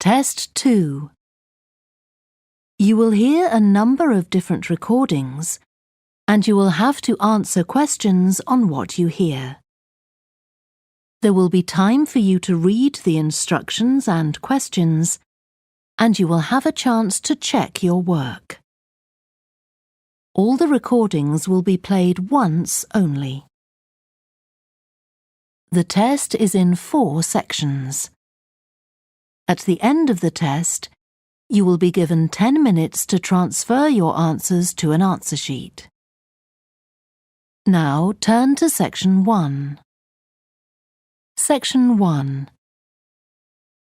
Test 2. You will hear a number of different recordings, and you will have to answer questions on what you hear. There will be time for you to read the instructions and questions, and you will have a chance to check your work. All the recordings will be played once only. The test is in 4 sections. At the end of the test, you will be given 10 minutes to transfer your answers to an answer sheet. Now turn to Section 1. Section 1.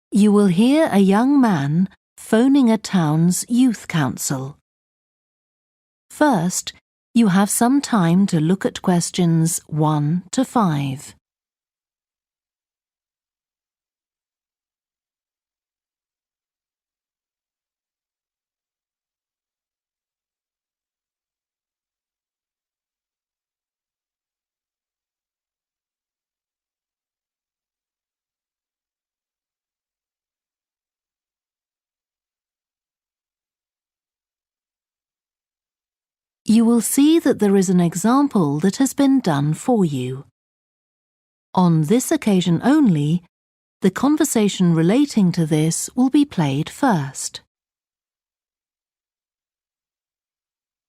You will hear a young man phoning a town's youth council. First, you have some time to look at questions 1 to 5. You will see that there is an example that has been done for you. On this occasion only, the conversation relating to this will be played first.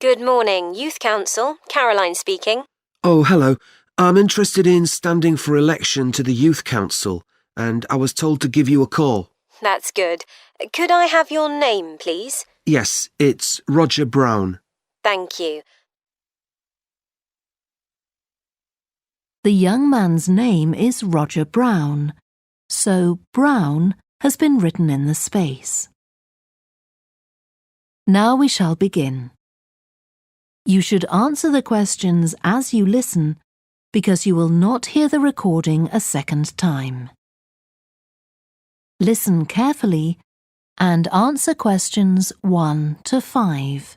Good morning, Youth Council. Caroline speaking. Oh, hello. I'm interested in standing for election to the Youth Council, and I was told to give you a call. That's good. Could I have your name, please? Yes, it's Roger Brown. Thank you. The young man's name is Roger Brown, so Brown has been written in the space. Now we shall begin. You should answer the questions as you listen, because you will not hear the recording a second time. Listen carefully and answer questions 1 to 5.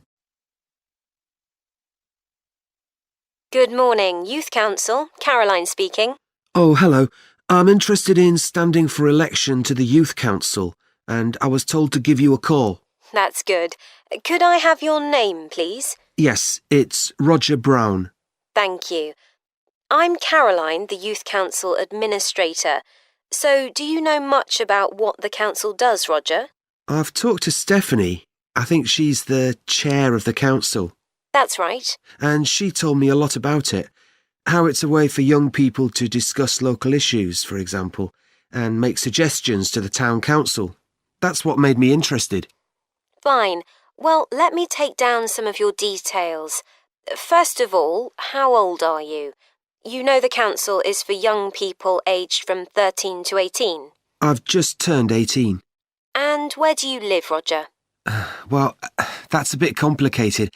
Good morning, Youth Council. Caroline speaking. Oh, hello. I'm interested in standing for election to the Youth Council, and I was told to give you a call. That's good. Could I have your name, please? Yes, it's Roger Brown. Thank you. I'm Caroline, the Youth Council Administrator. So, do you know much about what the council does, Roger? I've talked to Stephanie. I think she's the chair of the council. That's right. And she told me a lot about it. How it's a way for young people to discuss local issues, for example, and make suggestions to the town council. That's what made me interested. Fine. Well, let me take down some of your details. First of all, how old are you? You know the council is for young people aged from 13 to 18. I've just turned 18. And where do you live, Roger? Well, that's a bit complicated.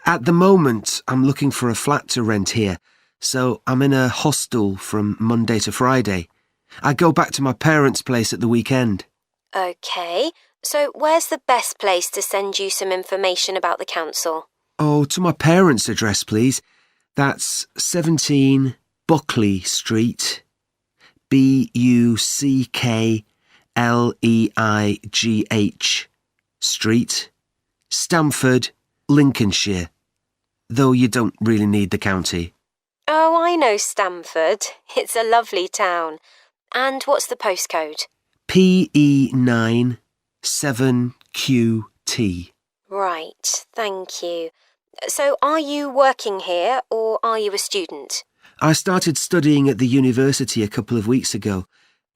At the moment, I'm looking for a flat to rent here, so I'm in a hostel from Monday to Friday. I go back to my parents' place at the weekend. OK, so where's the best place to send you some information about the council? Oh, to my parents' address, please. That's 17 Buckley Street, Buckleigh Street, Stamford, Lincolnshire. Though you don't really need the county. Oh, I know Stamford. It's a lovely town. And what's the postcode? PE9 7QT. Right, thank you. So are you working here or are you a student? I started studying at the university a couple of weeks ago,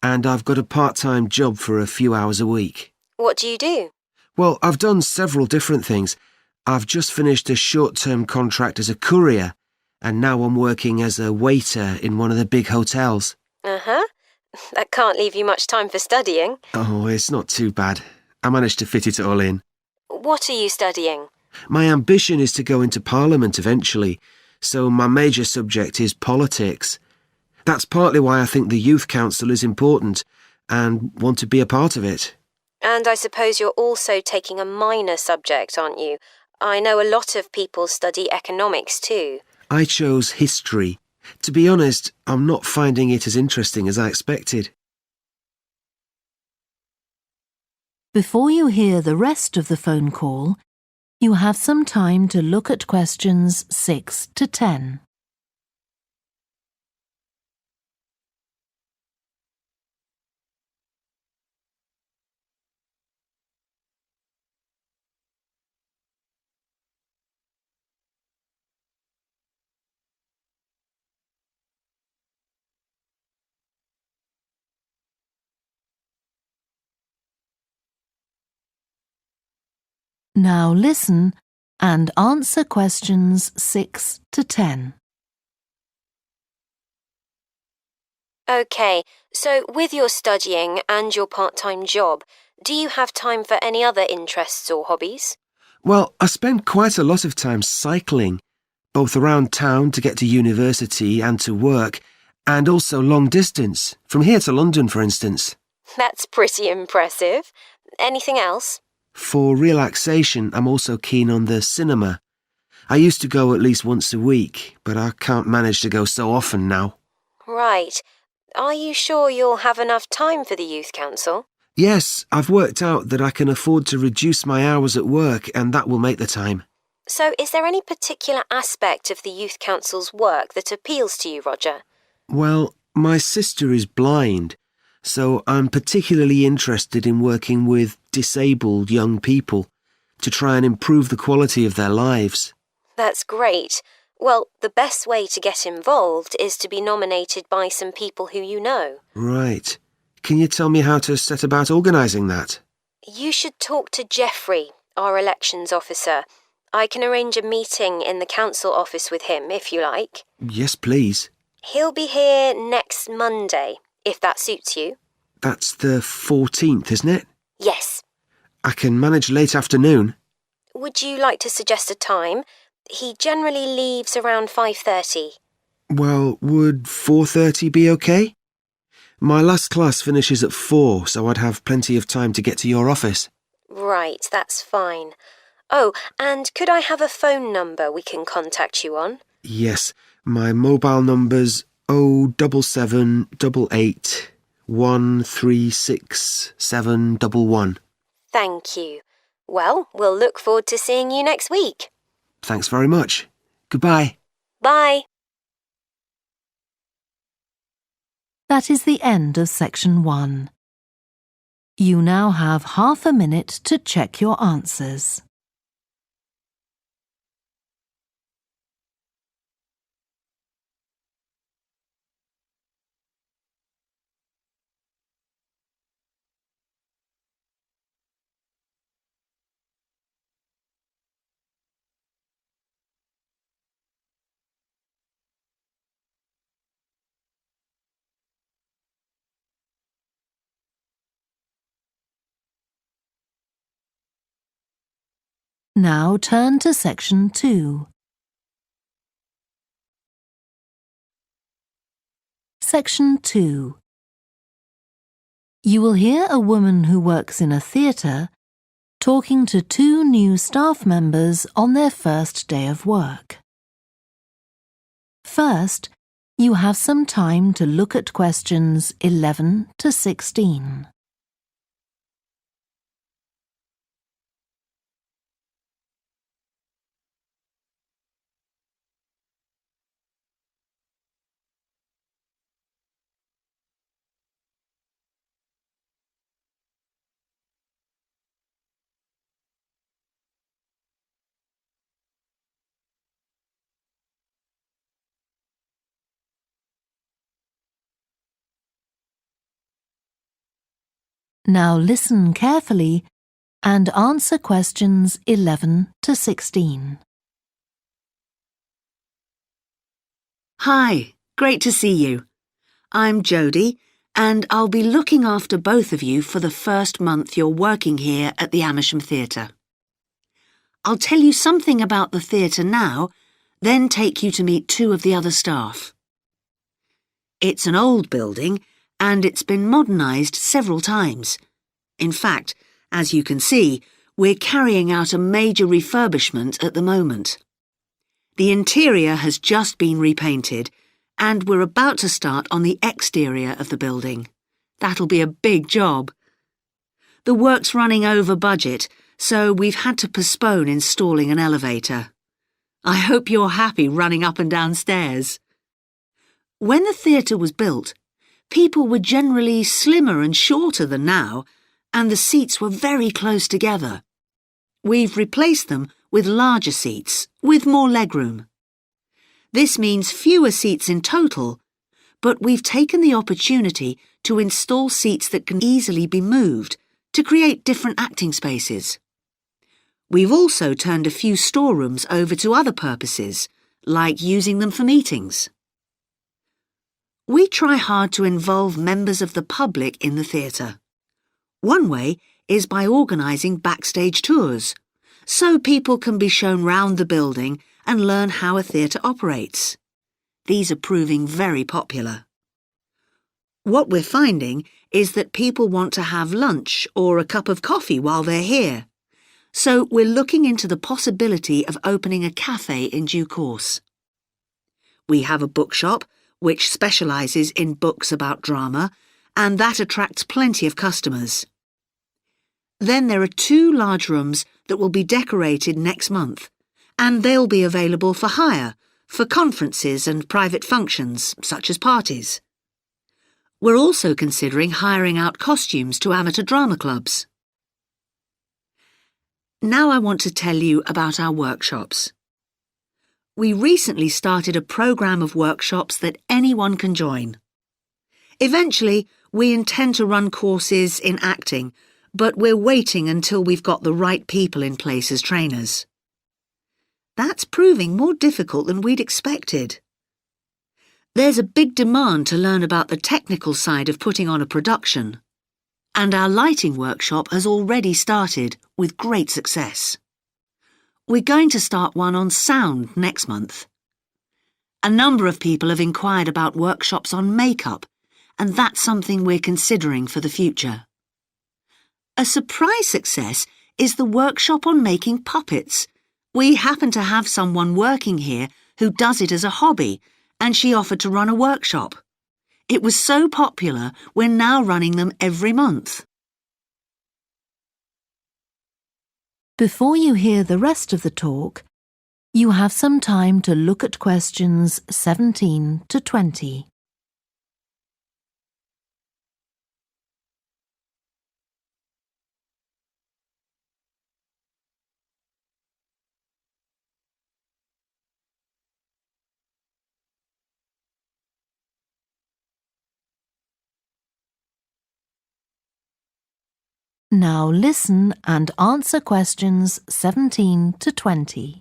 and I've got a part-time job for a few hours a week. What do you do? Well, I've done several different things. I've just finished a short-term contract as a courier, and now I'm working as a waiter in one of the big hotels. Uh-huh. That can't leave you much time for studying. Oh, it's not too bad. I managed to fit it all in. What are you studying? My ambition is to go into Parliament eventually, so my major subject is politics. That's partly why I think the Youth Council is important and want to be a part of it. And I suppose you're also taking a minor subject, aren't you? I know a lot of people study economics too. I chose history. To be honest, I'm not finding it as interesting as I expected. Before you hear the rest of the phone call, you have some time to look at questions 6 to 10. Now listen and answer questions 6 to 10. OK, so with your studying and your part-time job, do you have time for any other interests or hobbies? Well, I spend quite a lot of time cycling, both around town to get to university and to work, and also long distance, from here to London, for instance. That's pretty impressive. Anything else? For relaxation, I'm also keen on the cinema. I used to go at least once a week, but I can't manage to go so often now. Right. Are you sure you'll have enough time for the Youth Council? Yes, I've worked out that I can afford to reduce my hours at work, and that will make the time. So is there any particular aspect of the Youth Council's work that appeals to you, Roger? Well, my sister is blind, so I'm particularly interested in working with disabled young people to try and improve the quality of their lives. That's great. Well, the best way to get involved is to be nominated by some people who you know. Right. Can you tell me how to set about organising that? You should talk to Jeffrey, our elections officer. I can arrange a meeting in the council office with him, if you like. Yes, please. He'll be here next Monday, if that suits you. That's the 14th, isn't it? Yes. I can manage late afternoon. Would you like to suggest a time? He generally leaves around 5:30. Well, would 4:30 be okay? My last class finishes at 4, so I'd have plenty of time to get to your office. Right, that's fine. Oh, and could I have a phone number we can contact you on? Yes, my mobile number's 07788 136 711. Thank you. Well, we'll look forward to seeing you next week. Thanks very much. Goodbye. Bye. That is the end of section 1. You now have half a minute to check your answers. Now turn to section 2. Section 2. You will hear a woman who works in a theatre talking to 2 new staff members on their first day of work. First, you have some time to look at questions 11 to 16. Now listen carefully and answer questions 11 to 16. Hi, great to see you. I'm Jodie, and I'll be looking after both of you for the first month you're working here at the Amersham Theatre. I'll tell you something about the theatre now, then take you to meet 2 of the other staff. It's an old building, and it's been modernised several times. In fact, as you can see, we're carrying out a major refurbishment at the moment. The interior has just been repainted, and we're about to start on the exterior of the building. That'll be a big job. The work's running over budget, so we've had to postpone installing an elevator. I hope you're happy running up and down stairs. When the theatre was built, people were generally slimmer and shorter than now, and the seats were very close together. We've replaced them with larger seats, with more legroom. This means fewer seats in total, but we've taken the opportunity to install seats that can easily be moved to create different acting spaces. We've also turned a few storerooms over to other purposes, like using them for meetings. We try hard to involve members of the public in the theatre. One way is by organising backstage tours, so people can be shown round the building and learn how a theatre operates. These are proving very popular. What we're finding is that people want to have lunch or a cup of coffee while they're here, so we're looking into the possibility of opening a cafe in due course. We have a bookshop which specialises in books about drama, and that attracts plenty of customers. Then there are 2 large rooms that will be decorated next month, and they'll be available for hire, for conferences and private functions, such as parties. We're also considering hiring out costumes to amateur drama clubs. Now I want to tell you about our workshops. We recently started a programme of workshops that anyone can join. Eventually, we intend to run courses in acting, but we're waiting until we've got the right people in place as trainers. That's proving more difficult than we'd expected. There's a big demand to learn about the technical side of putting on a production, and our lighting workshop has already started with great success. We're going to start one on sound next month. A number of people have inquired about workshops on makeup, and that's something we're considering for the future. A surprise success is the workshop on making puppets. We happen to have someone working here who does it as a hobby, and she offered to run a workshop. It was so popular, we're now running them every month. Before you hear the rest of the talk, you have some time to look at questions 17 to 20. Now listen and answer questions 17 to 20.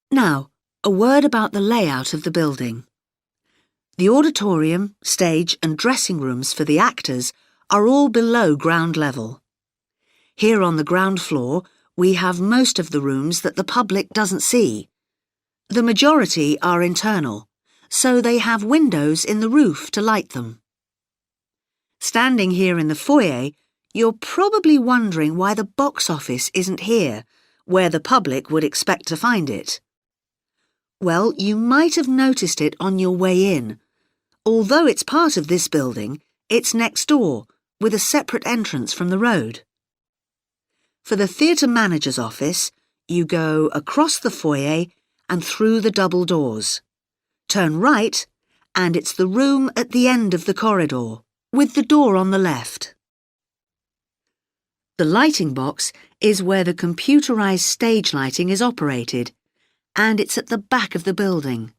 Now, a word about the layout of the building. The auditorium, stage and dressing rooms for the actors are all below ground level. Here on the ground floor, we have most of the rooms that the public doesn't see. The majority are internal, so they have windows in the roof to light them. Standing here in the foyer, you're probably wondering why the box office isn't here, where the public would expect to find it. Well, you might have noticed it on your way in. Although it's part of this building, it's next door, with a separate entrance from the road. For the theatre manager's office, you go across the foyer and through the double doors. Turn right, and it's the room at the end of the corridor, with the door on the left. The lighting box is where the computerized stage lighting is operated, and it's at the back of the building.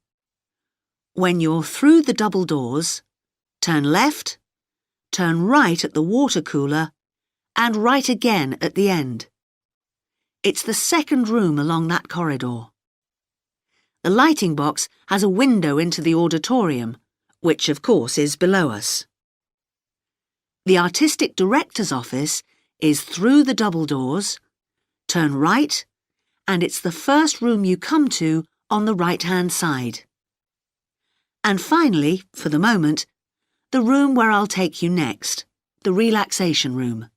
When you're through the double doors, turn left, turn right at the water cooler, and right again at the end. It's the second room along that corridor. The lighting box has a window into the auditorium, which of course is below us. The artistic director's office is through the double doors, turn right, and it's the first room you come to on the right-hand side. And finally, for the moment, the room where I'll take you next, the Relaxation Room.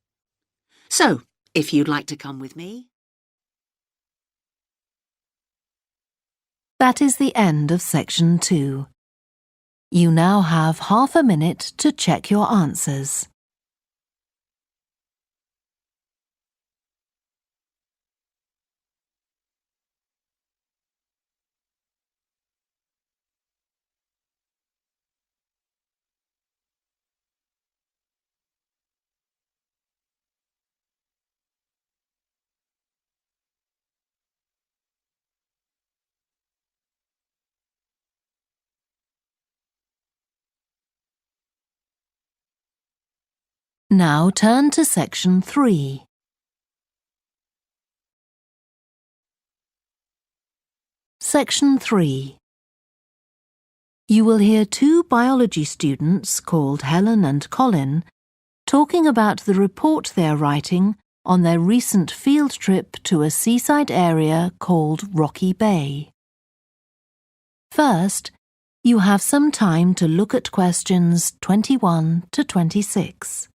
So, if you'd like to come with me. That is the end of section 2. You now have half a minute to check your answers. Now turn to Section 3. Section 3. You will hear two biology students called Helen and Colin talking about the report they are writing on their recent field trip to a seaside area called Rocky Bay. First, you have some time to look at questions 21 to 26.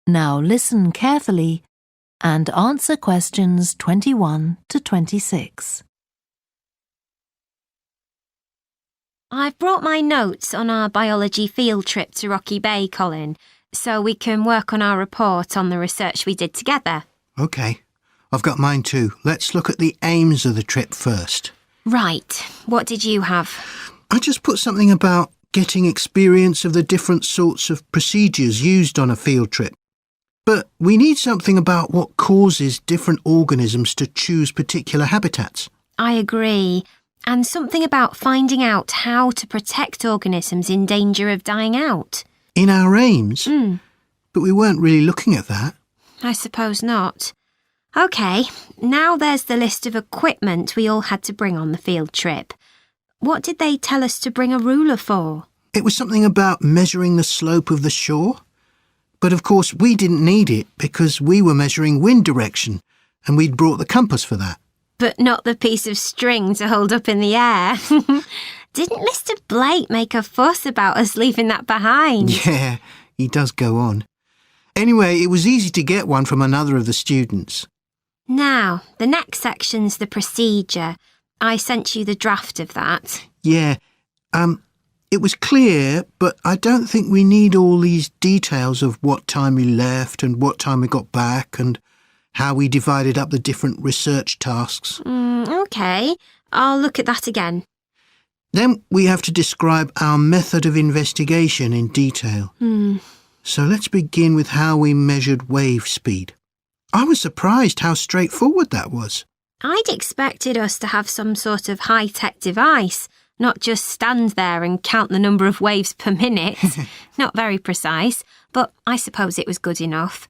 Now listen carefully and answer questions 21 to 26. I've brought my notes on our biology field trip to Rocky Bay, Colin, so we can work on our report on the research we did together. OK. I've got mine too. Let's look at the aims of the trip first. Right. What did you have? I just put something about getting experience of the different sorts of procedures used on a field trip. But we need something about what causes different organisms to choose particular habitats. I agree. And something about finding out how to protect organisms in danger of dying out. In our aims? But we weren't really looking at that. I suppose not. OK, now there's the list of equipment we all had to bring on the field trip. What did they tell us to bring a ruler for? It was something about measuring the slope of the shore. But of course we didn't need it because we were measuring wind direction and we'd brought the compass for that. But not the piece of string to hold up in the air. Didn't Mr. Blake make a fuss about us leaving that behind? Yeah, he does go on. Anyway, it was easy to get one from another of the students. Now, the next section's the procedure. I sent you the draft of that. Yeah, it was clear, but I don't think we need all these details of what time we left and what time we got back and how we divided up the different research tasks. OK, I'll look at that again. Then we have to describe our method of investigation in detail. So let's begin with how we measured wave speed. I was surprised how straightforward that was. I'd expected us to have some sort of high-tech device, not just stand there and count the number of waves per minute. Not very precise, but I suppose it was good enough.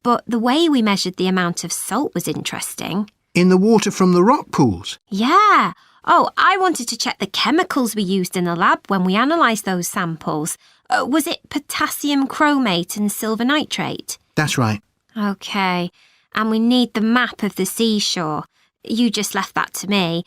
But the way we measured the amount of salt was interesting. In the water from the rock pools? Yeah. Oh, I wanted to check the chemicals we used in the lab when we analysed those samples. Was it potassium chromate and silver nitrate? That's right. OK. And we need the map of the seashore. You just left that to me.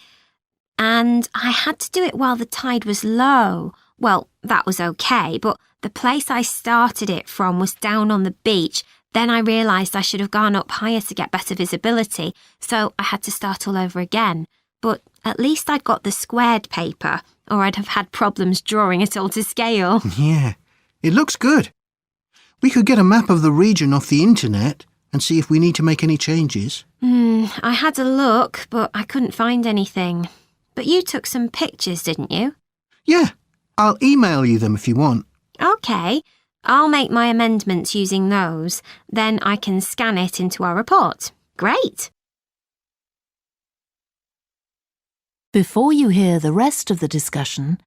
And I had to do it while the tide was low. Well, that was OK, but the place I started it from was down on the beach. Then I realised I should have gone up higher to get better visibility, so I had to start all over again. But at least I'd got the squared paper, or I'd have had problems drawing it all to scale. Yeah, it looks good. We could get a map of the region off the internet and see if we need to make any changes. I had a look, but I couldn't find anything. But you took some pictures, didn't you? Yeah, I'll email you them if you want. OK. I'll make my amendments using those. Then I can scan it into our report. Great. Before you hear the rest of the discussion,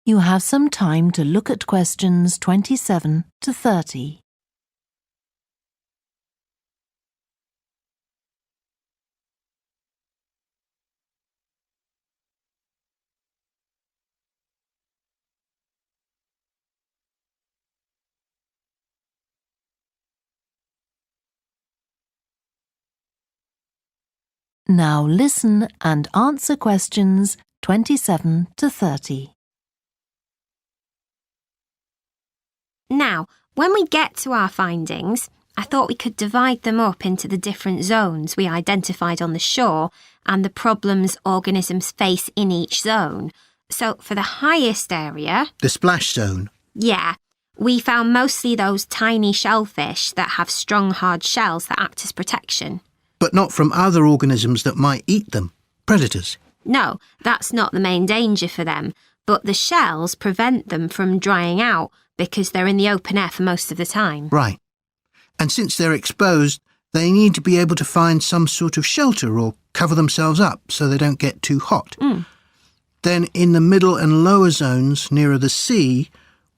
you have some time to look at questions 27 to 30. Now listen and answer questions 27 to 30. Now, when we get to our findings, I thought we could divide them up into the different zones we identified on the shore and the problems organisms face in each zone. So for the highest area... The splash zone. Yeah, we found mostly those tiny shellfish that have strong hard shells that act as protection. But not from other organisms that might eat them. Predators. No, that's not the main danger for them, but the shells prevent them from drying out because they're in the open air for most of the time. Right. And since they're exposed, they need to be able to find some sort of shelter or cover themselves up so they don't get too hot. Then in the middle and lower zones, nearer the sea,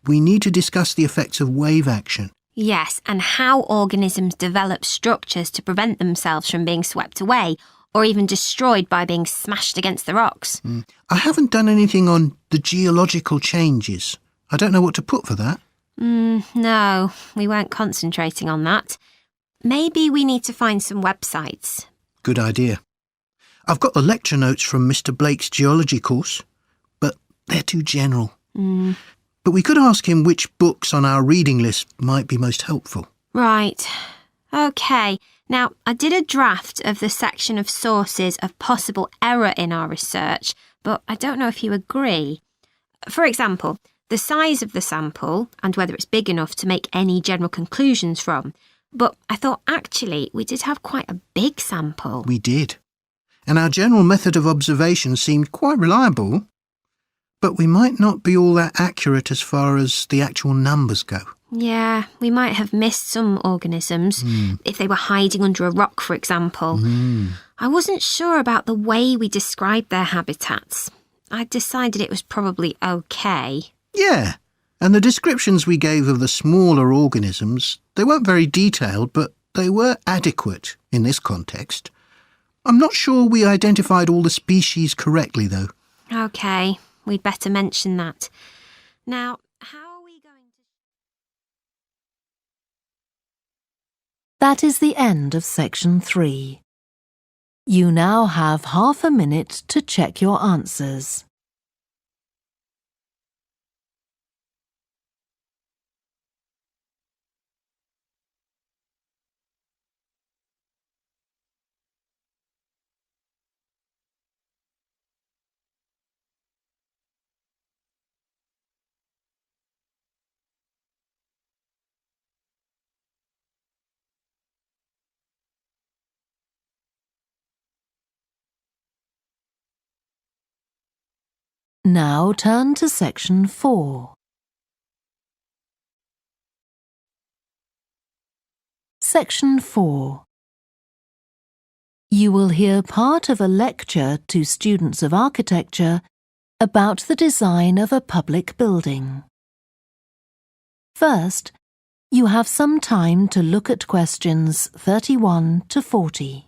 we need to discuss the effects of wave action. Yes, and how organisms develop structures to prevent themselves from being swept away or even destroyed by being smashed against the rocks. I haven't done anything on the geological changes. I don't know what to put for that. No, we weren't concentrating on that. Maybe we need to find some websites. Good idea. I've got the lecture notes from Mr. Blake's geology course, but they're too general. But we could ask him which books on our reading list might be most helpful. Right. OK. Now, I did a draft of the section of sources of possible error in our research, but I don't know if you agree. For example, the size of the sample and whether it's big enough to make any general conclusions from. But I thought actually we did have quite a big sample. We did. And our general method of observation seemed quite reliable. But we might not be all that accurate as far as the actual numbers go. Yeah, we might have missed some organisms, if they were hiding under a rock, for example. I wasn't sure about the way we described their habitats. I decided it was probably OK. Yeah, and the descriptions we gave of the smaller organisms, they weren't very detailed, but they were adequate in this context. I'm not sure we identified all the species correctly, though. OK, we'd better mention that. Now, how are we going to... That is the end of section 3. You now have half a minute to check your answers. Now turn to section 4. Section 4. You will hear part of a lecture to students of architecture about the design of a public building. First, you have some time to look at questions 31 to 40.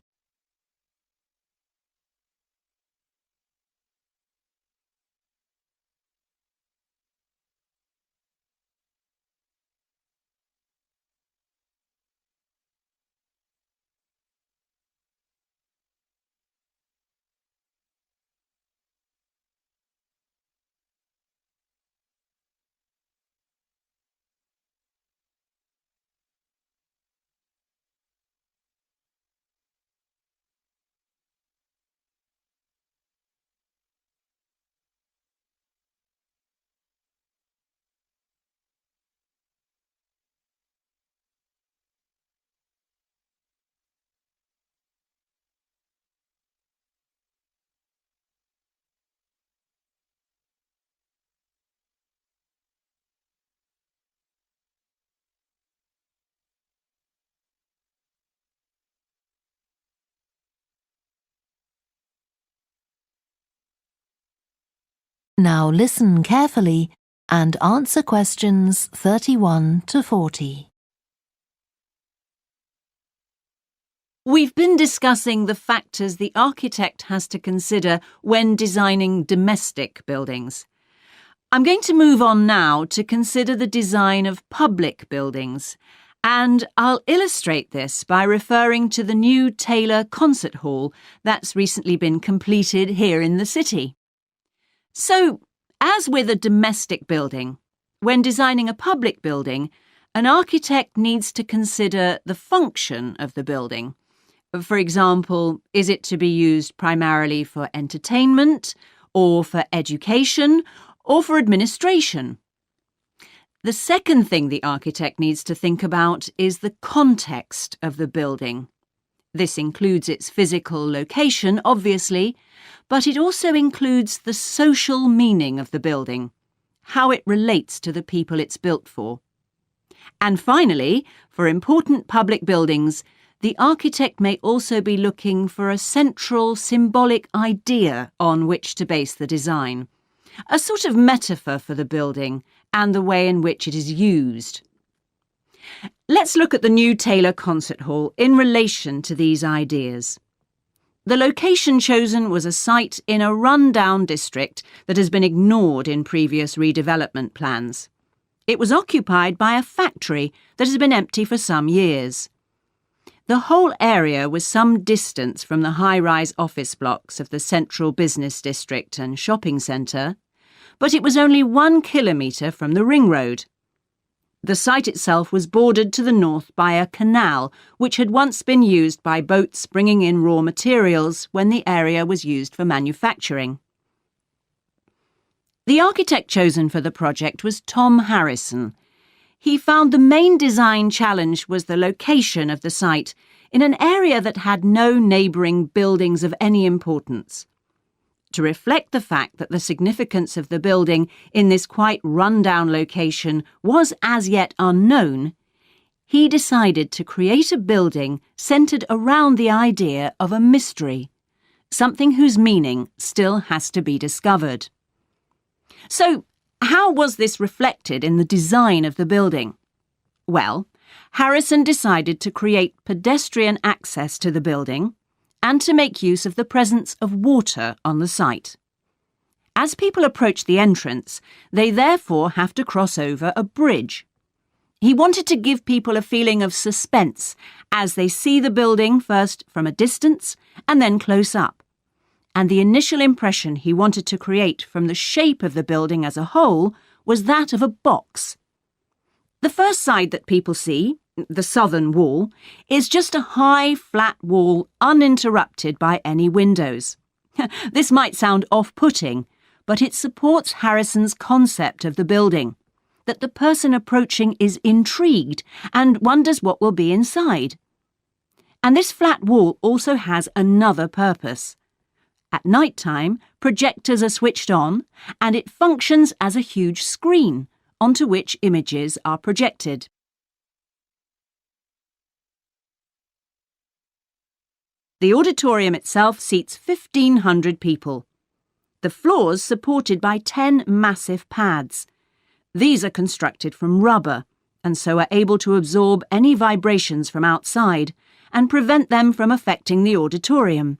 Now listen carefully and answer questions 31 to 40. We've been discussing the factors the architect has to consider when designing domestic buildings. I'm going to move on now to consider the design of public buildings And I'll illustrate this by referring to the new Taylor Concert Hall that's recently been completed here in the city. So, as with a domestic building, when designing a public building, an architect needs to consider the function of the building. For example, is it to be used primarily for entertainment, or for education, or for administration? The second thing the architect needs to think about is the context of the building. This includes its physical location, obviously, but it also includes the social meaning of the building, how it relates to the people it's built for. And finally, for important public buildings, the architect may also be looking for a central symbolic idea on which to base the design, a sort of metaphor for the building and the way in which it is used. Let's look at the new Taylor Concert Hall in relation to these ideas. The location chosen was a site in a run-down district that has been ignored in previous redevelopment plans. It was occupied by a factory that has been empty for some years. The whole area was some distance from the high-rise office blocks of the central business district and shopping centre, but it was only 1 kilometre from the ring road. The site itself was bordered to the north by a canal which had once been used by boats bringing in raw materials when the area was used for manufacturing. The architect chosen for the project was Tom Harrison. He found the main design challenge was the location of the site in an area that had no neighbouring buildings of any importance. To reflect the fact that the significance of the building in this quite run-down location was as yet unknown, he decided to create a building centred around the idea of a mystery, something whose meaning still has to be discovered. So, how was this reflected in the design of the building? Well, Harrison decided to create pedestrian access to the building and to make use of the presence of water on the site. As people approach the entrance, they therefore have to cross over a bridge. He wanted to give people a feeling of suspense as they see the building first from a distance and then close up. And the initial impression he wanted to create from the shape of the building as a whole was that of a box. The first side that people see, the southern wall, is just a high, flat wall uninterrupted by any windows. This might sound off-putting, but it supports Harrison's concept of the building, that the person approaching is intrigued and wonders what will be inside. And this flat wall also has another purpose. At night time, projectors are switched on, and it functions as a huge screen onto which images are projected. The auditorium itself seats 1,500 people. The floors supported by 10 massive pads. These are constructed from rubber and so are able to absorb any vibrations from outside and prevent them from affecting the auditorium.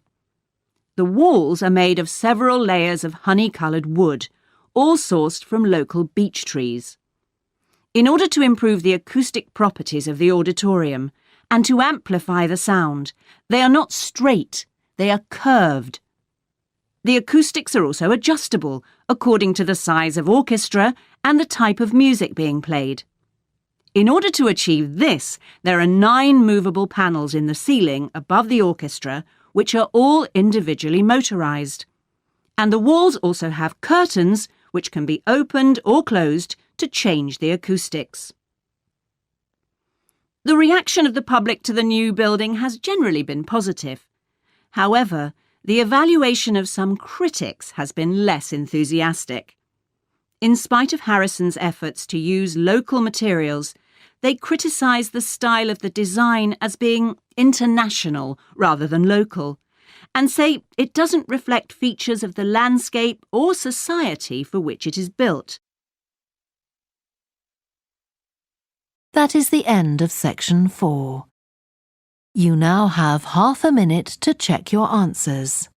The walls are made of several layers of honey-coloured wood, all sourced from local beech trees. In order to improve the acoustic properties of the auditorium and to amplify the sound, they are not straight, they are curved. The acoustics are also adjustable according to the size of orchestra and the type of music being played. In order to achieve this, there are 9 movable panels in the ceiling above the orchestra, which are all individually motorised. And the walls also have curtains, which can be opened or closed to change the acoustics. The reaction of the public to the new building has generally been positive. However, the evaluation of some critics has been less enthusiastic. In spite of Harrison's efforts to use local materials, they criticise the style of the design as being international rather than local, and say it doesn't reflect features of the landscape or society for which it is built. That is the end of section 4. You now have half a minute to check your answers.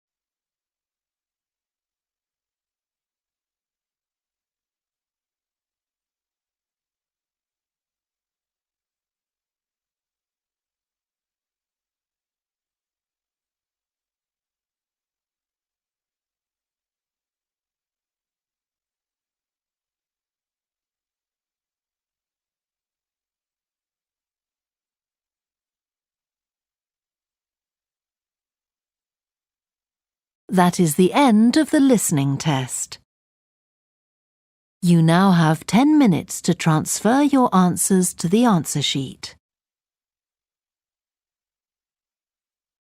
That is the end of the listening test. You now have 10 minutes to transfer your answers to the answer sheet.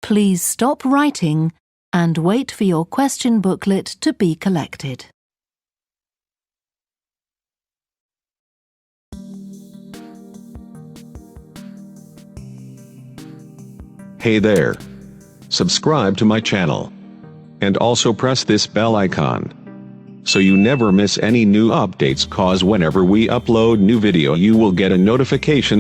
Please stop writing and wait for your question booklet to be collected. Hey there! Subscribe to my channel. And also press this bell icon, so you never miss any new updates, cause whenever we upload new video you will get a notification